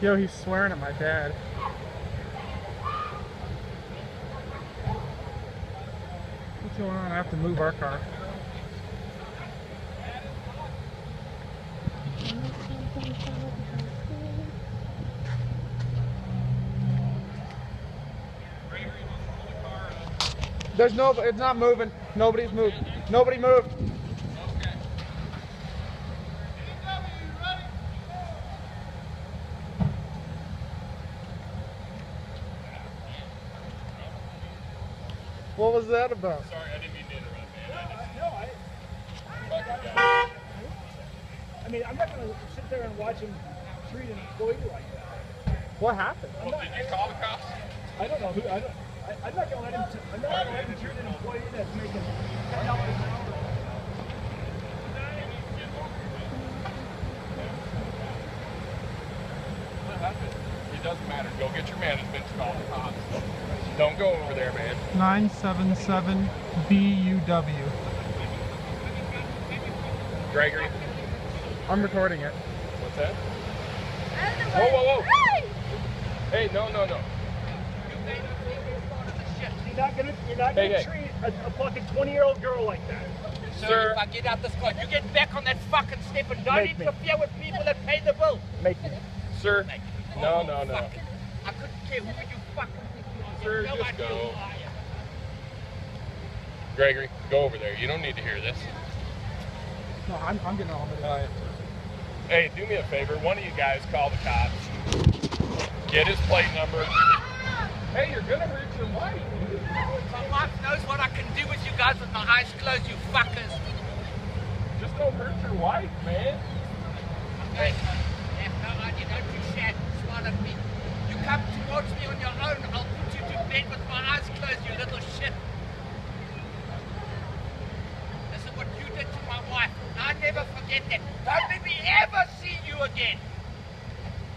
Yo, he's swearing at my dad. What's going on? I have to move our car. There's no, it's not moving. Nobody's moved. Nobody moved. Okay. What was that about? Sorry, I didn't mean to interrupt, man. I mean, I'm not going to sit there and watch him treat an employee like that. What happened? Well, did you call the cops? I don't know who. I'm not going to let him. I'm not going to let him treat an employee that's making $10 an hour. What happened? It doesn't matter. Go get your management to call the cops. Don't go over there, man. 977 BUW. Gregory. I'm recording it. What's that? Whoa, whoa, whoa. Hey, no. You're not gonna treat a fucking 20-year-old girl like that. Sir, if I get out this car, you get back on that fucking step and don't interfere with people that pay the bill. Make me. Sir, no. I couldn't care who you fucking think you are. Sir, No just idea go. who I am. Gregory, go over there. You don't need to hear this. No, I'm getting all of it. Hey, do me a favor. One of you guys call the cops. Get his plate number. Hey, you're gonna hurt your wife. My wife knows what I can do with you guys with my eyes closed, you fuckers. Just don't hurt your wife, man. Okay. I have no idea. Don't you shat smart at me. You come towards me on your own, I'll put you to bed with my eyes closed, you little shit. This is what you did to my wife. I never forget that. Don't let me ever see you again.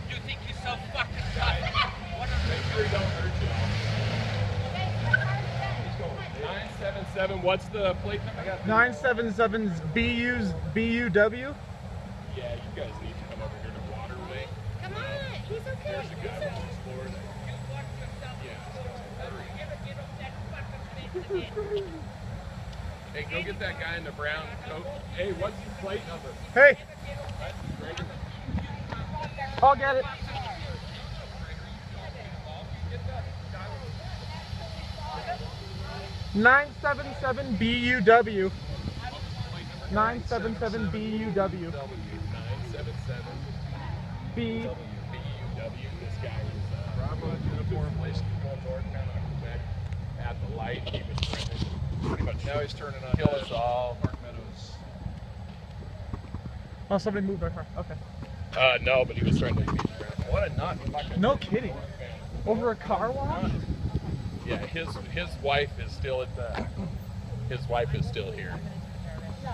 You think you're so fucking tough. Make sure he don't hurt you. 977, what's the plate number? 977 BUW. Yeah, you guys need to come over here to Waterway. Come on, he's okay. There's a guy on this floor. Hey, go get that guy in the brown coat. Hey, what's his plate number? Hey, Gregory. I'll get it. (977) BUW. 977 BUW. 977 B. BUW. This guy was Bravo uniform, placed going north, kind of back at the light. He was trying to pretty much now he's turning on kill us all. Park Meadows. Oh, somebody moved our car. Okay. No, but he was trying to beat around. What a nut. No kidding. Over a car wash? Yeah, his wife is still at the. His wife is still here. So,